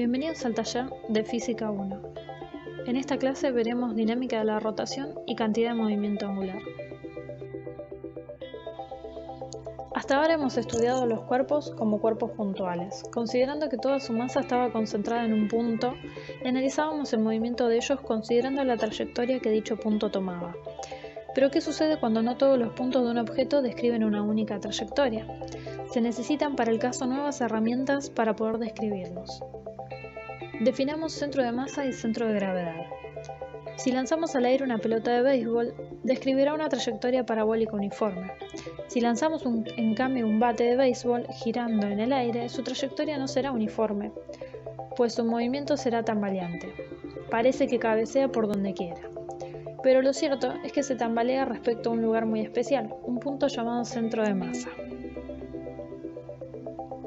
Bienvenidos al taller de Física 1. En esta clase veremos dinámica de la rotación y cantidad de movimiento angular. Hasta ahora hemos estudiado los cuerpos como cuerpos puntuales. Considerando que toda su masa estaba concentrada en un punto, y analizábamos el movimiento de ellos considerando la trayectoria que dicho punto tomaba. Pero ¿qué sucede cuando no todos los puntos de un objeto describen una única trayectoria? Se necesitan para el caso nuevas herramientas para poder describirlos. Definamos centro de masa y centro de gravedad. Si lanzamos al aire una pelota de béisbol, describirá una trayectoria parabólica uniforme. Si lanzamos en cambio un bate de béisbol girando en el aire, su trayectoria no será uniforme, pues su movimiento será tambaleante. Parece que cabecea por donde quiera. Pero lo cierto es que se tambalea respecto a un lugar muy especial, un punto llamado centro de masa.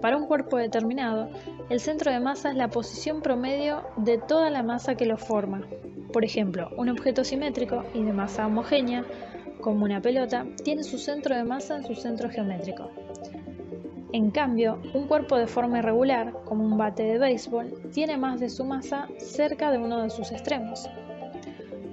Para un cuerpo determinado, el centro de masa es la posición promedio de toda la masa que lo forma. Por ejemplo, un objeto simétrico y de masa homogénea, como una pelota, tiene su centro de masa en su centro geométrico. En cambio, un cuerpo de forma irregular, como un bate de béisbol, tiene más de su masa cerca de uno de sus extremos.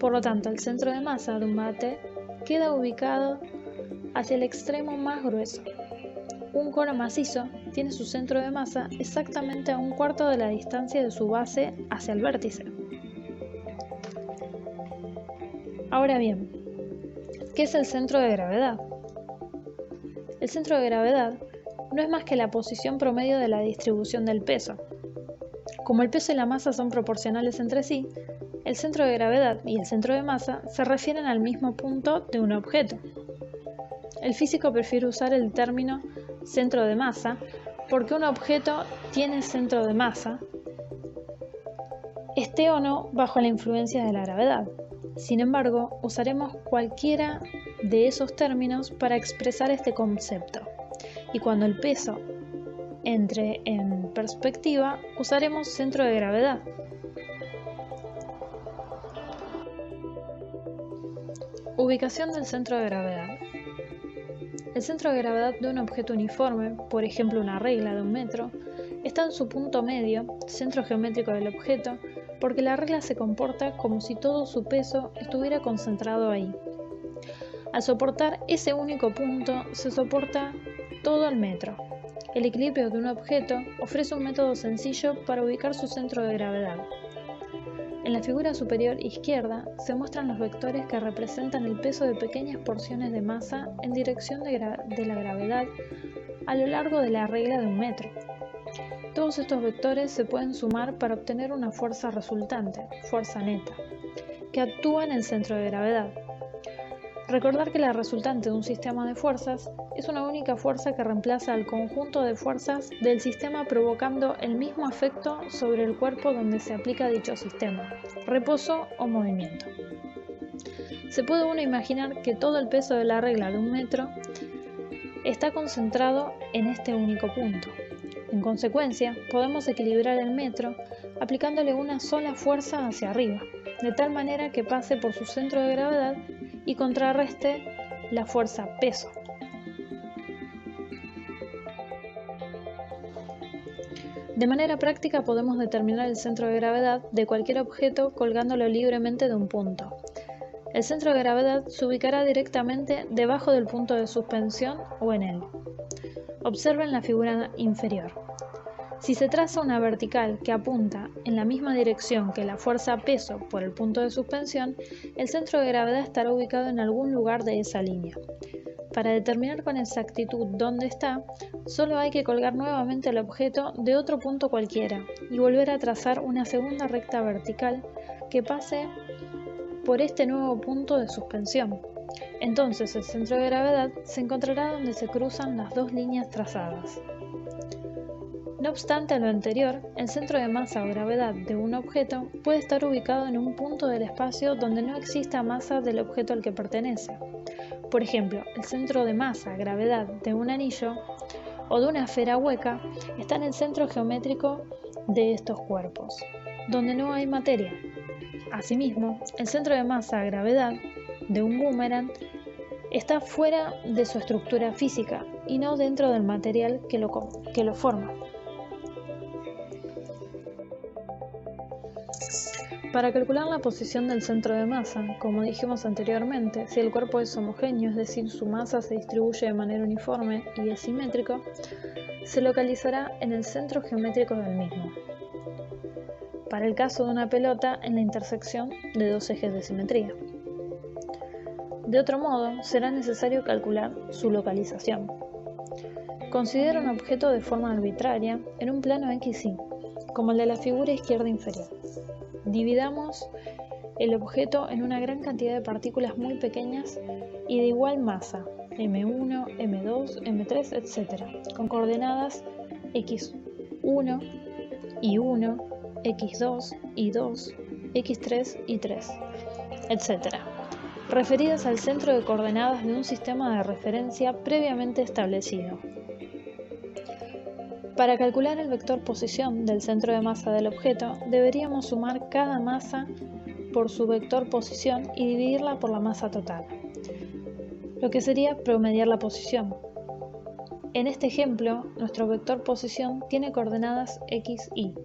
Por lo tanto, el centro de masa de un bate queda ubicado hacia el extremo más grueso. Un cono macizo tiene su centro de masa exactamente a un cuarto de la distancia de su base hacia el vértice. Ahora bien, ¿qué es el centro de gravedad? El centro de gravedad no es más que la posición promedio de la distribución del peso. Como el peso y la masa son proporcionales entre sí, el centro de gravedad y el centro de masa se refieren al mismo punto de un objeto. El físico prefiere usar el término centro de masa porque un objeto tiene centro de masa, esté o no bajo la influencia de la gravedad. Sin embargo, usaremos cualquiera de esos términos para expresar este concepto. Y cuando el peso entre en perspectiva, usaremos centro de gravedad. Ubicación del centro de gravedad. El centro de gravedad de un objeto uniforme, por ejemplo una regla de 1 metro, está en su punto medio, centro geométrico del objeto, porque la regla se comporta como si todo su peso estuviera concentrado ahí. Al soportar ese único punto, se soporta todo el metro. El equilibrio de un objeto ofrece un método sencillo para ubicar su centro de gravedad. En la figura superior izquierda se muestran los vectores que representan el peso de pequeñas porciones de masa en dirección de la gravedad a lo largo de la regla de 1 metro. Todos estos vectores se pueden sumar para obtener una fuerza resultante, fuerza neta, que actúa en el centro de gravedad. Recordar que la resultante de un sistema de fuerzas es una única fuerza que reemplaza al conjunto de fuerzas del sistema provocando el mismo efecto sobre el cuerpo donde se aplica dicho sistema, reposo o movimiento. Se puede uno imaginar que todo el peso de la regla de 1 metro está concentrado en este único punto. En consecuencia, podemos equilibrar el metro aplicándole una sola fuerza hacia arriba, de tal manera que pase por su centro de gravedad y contrarreste la fuerza peso. De manera práctica podemos determinar el centro de gravedad de cualquier objeto colgándolo libremente de un punto. El centro de gravedad se ubicará directamente debajo del punto de suspensión o en él. Observen la figura inferior. Si se traza una vertical que apunta en la misma dirección que la fuerza peso por el punto de suspensión, el centro de gravedad estará ubicado en algún lugar de esa línea. Para determinar con exactitud dónde está, solo hay que colgar nuevamente el objeto de otro punto cualquiera y volver a trazar una segunda recta vertical que pase por este nuevo punto de suspensión. Entonces el centro de gravedad se encontrará donde se cruzan las dos líneas trazadas. No obstante a lo anterior, el centro de masa o gravedad de un objeto puede estar ubicado en un punto del espacio donde no exista masa del objeto al que pertenece. Por ejemplo, el centro de masa, gravedad de un anillo o de una esfera hueca está en el centro geométrico de estos cuerpos, donde no hay materia. Asimismo, el centro de masa, gravedad de un boomerang está fuera de su estructura física y no dentro del material que lo forma. Para calcular la posición del centro de masa, como dijimos anteriormente, si el cuerpo es homogéneo, es decir, su masa se distribuye de manera uniforme y es simétrico, se localizará en el centro geométrico del mismo. Para el caso de una pelota, en la intersección de dos ejes de simetría. De otro modo, será necesario calcular su localización. Considera un objeto de forma arbitraria en un plano XY, como el de la figura izquierda inferior. Dividamos el objeto en una gran cantidad de partículas muy pequeñas y de igual masa, M1, M2, M3, etc., con coordenadas X1, Y1, X2, Y2, X3, Y3, etc., referidas al centro de coordenadas de un sistema de referencia previamente establecido. Para calcular el vector posición del centro de masa del objeto, deberíamos sumar cada masa por su vector posición y dividirla por la masa total, lo que sería promediar la posición. En este ejemplo, nuestro vector posición tiene coordenadas x, y.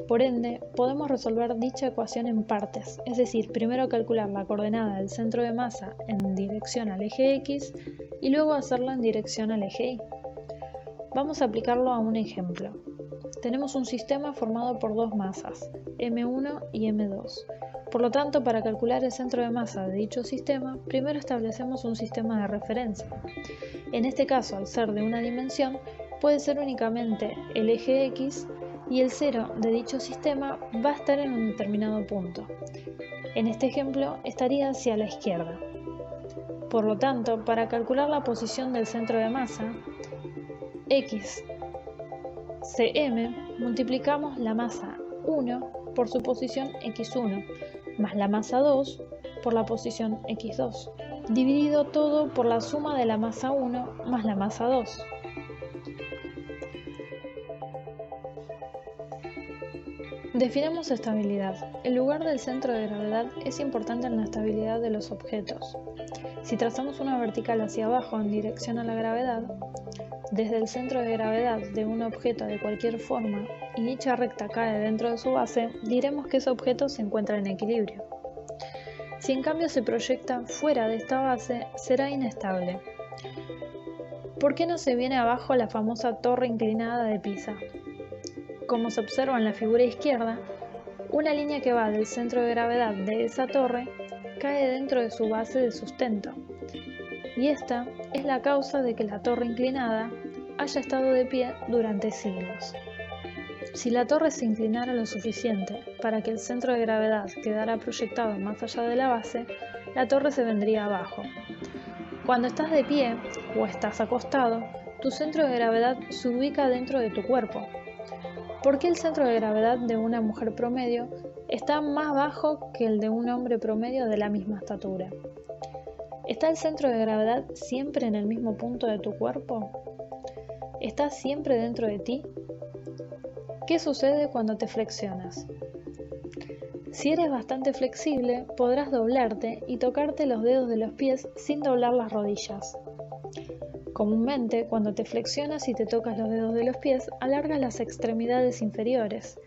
Por ende, podemos resolver dicha ecuación en partes, es decir, primero calcular la coordenada del centro de masa en dirección al eje x y luego hacerla en dirección al eje y. Vamos a aplicarlo a un ejemplo. Tenemos un sistema formado por dos masas, M1 y M2. Por lo tanto, para calcular el centro de masa de dicho sistema, primero establecemos un sistema de referencia. En este caso, al ser de una dimensión, puede ser únicamente el eje X y el cero de dicho sistema va a estar en un determinado punto. En este ejemplo, estaría hacia la izquierda. Por lo tanto, para calcular la posición del centro de masa, X cm, multiplicamos la masa 1 por su posición x1, más la masa 2 por la posición x2, dividido todo por la suma de la masa 1 más la masa 2. Definamos estabilidad. El lugar del centro de gravedad es importante en la estabilidad de los objetos. Si trazamos una vertical hacia abajo en dirección a la gravedad, desde el centro de gravedad de un objeto de cualquier forma y dicha recta cae dentro de su base, diremos que ese objeto se encuentra en equilibrio. Si en cambio se proyecta fuera de esta base, será inestable. ¿Por qué no se viene abajo la famosa torre inclinada de Pisa? Como se observa en la figura izquierda, una línea que va del centro de gravedad de esa torre cae dentro de su base de sustento. Y esta es la causa de que la torre inclinada haya estado de pie durante siglos. Si la torre se inclinara lo suficiente para que el centro de gravedad quedara proyectado más allá de la base, la torre se vendría abajo. Cuando estás de pie o estás acostado, tu centro de gravedad se ubica dentro de tu cuerpo. ¿Por qué el centro de gravedad de una mujer promedio está más bajo que el de un hombre promedio de la misma estatura? ¿Está el centro de gravedad siempre en el mismo punto de tu cuerpo? ¿Está siempre dentro de ti? ¿Qué sucede cuando te flexionas? Si eres bastante flexible, podrás doblarte y tocarte los dedos de los pies sin doblar las rodillas. Comúnmente, cuando te flexionas y te tocas los dedos de los pies, alargas las extremidades inferiores,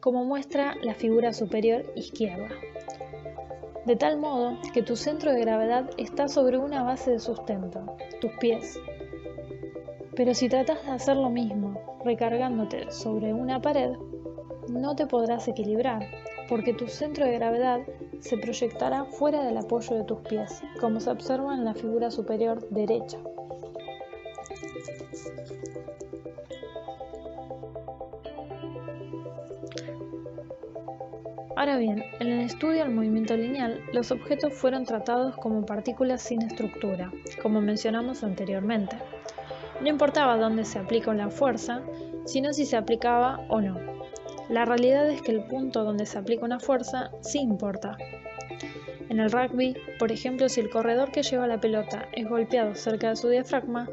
como muestra la figura superior izquierda. De tal modo que tu centro de gravedad está sobre una base de sustento, tus pies. Pero si tratas de hacer lo mismo, recargándote sobre una pared, no te podrás equilibrar, porque tu centro de gravedad se proyectará fuera del apoyo de tus pies, como se observa en la figura superior derecha. Ahora bien, en el estudio del movimiento lineal, los objetos fueron tratados como partículas sin estructura, como mencionamos anteriormente. No importaba dónde se aplica la fuerza, sino si se aplicaba o no. La realidad es que el punto donde se aplica una fuerza sí importa. En el rugby, por ejemplo, si el corredor que lleva la pelota es golpeado cerca de su diafragma,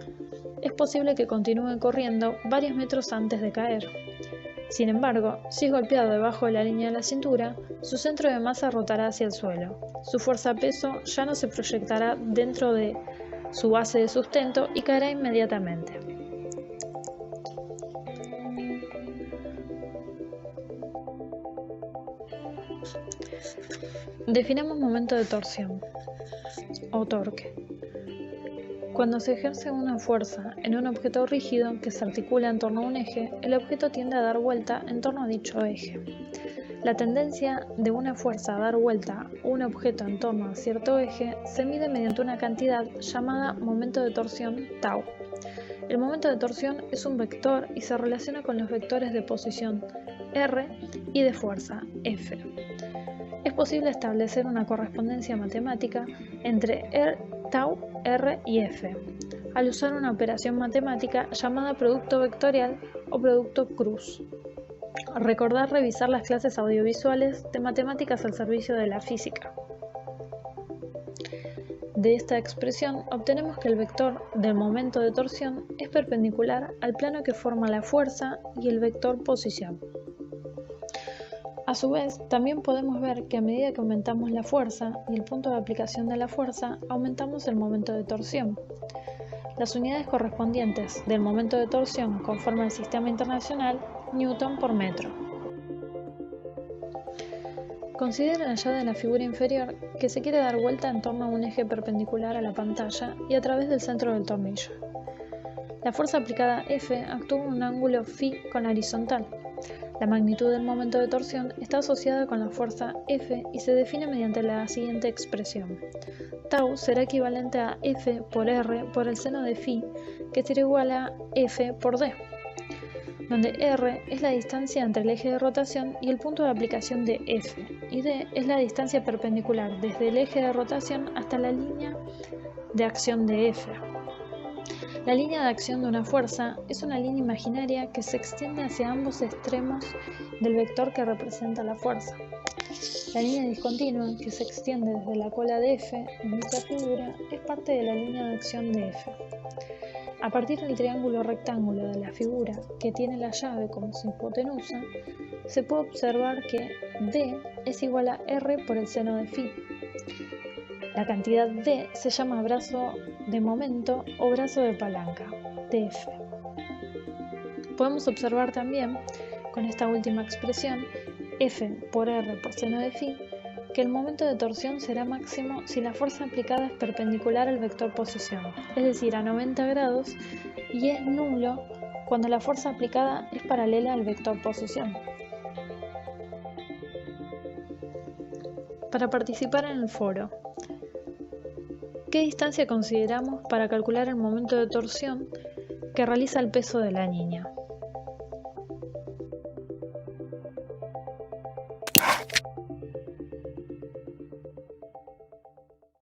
es posible que continúe corriendo varios metros antes de caer. Sin embargo, si es golpeado debajo de la línea de la cintura, su centro de masa rotará hacia el suelo. Su fuerza-peso ya no se proyectará dentro de su base de sustento y caerá inmediatamente. Definamos momento de torsión o torque. Cuando se ejerce una fuerza en un objeto rígido que se articula en torno a un eje, el objeto tiende a dar vuelta en torno a dicho eje. La tendencia de una fuerza a dar vuelta un objeto en torno a cierto eje se mide mediante una cantidad llamada momento de torsión tau. El momento de torsión es un vector y se relaciona con los vectores de posición r y de fuerza f. Es posible establecer una correspondencia matemática entre tau, r y f, al usar una operación matemática llamada producto vectorial o producto cruz. Recordar revisar las clases audiovisuales de matemáticas al servicio de la física. De esta expresión obtenemos que el vector del momento de torsión es perpendicular al plano que forma la fuerza y el vector posición. A su vez, también podemos ver que a medida que aumentamos la fuerza y el punto de aplicación de la fuerza, aumentamos el momento de torsión. Las unidades correspondientes del momento de torsión conforme al sistema internacional Newton por metro. Consideren allá de la figura inferior que se quiere dar vuelta en torno a un eje perpendicular a la pantalla y a través del centro del tornillo. La fuerza aplicada F actúa en un ángulo φ con la horizontal. La magnitud del momento de torsión está asociada con la fuerza F y se define mediante la siguiente expresión. Tau será equivalente a F por R por el seno de φ, que será igual a F por D, donde R es la distancia entre el eje de rotación y el punto de aplicación de F, y D es la distancia perpendicular desde el eje de rotación hasta la línea de acción de F. La línea de acción de una fuerza es una línea imaginaria que se extiende hacia ambos extremos del vector que representa la fuerza. La línea discontinua, que se extiende desde la cola de F en esta figura, es parte de la línea de acción de F. A partir del triángulo rectángulo de la figura, que tiene la llave como su hipotenusa, se puede observar que D es igual a R por el seno de φ. La cantidad D se llama brazo de momento o brazo de palanca, dF. Podemos observar también, con esta última expresión, F por R por seno de φ, que el momento de torsión será máximo si la fuerza aplicada es perpendicular al vector posición, es decir, a 90 grados, y es nulo cuando la fuerza aplicada es paralela al vector posición. Para participar en el foro, ¿qué distancia consideramos para calcular el momento de torsión que realiza el peso de la niña?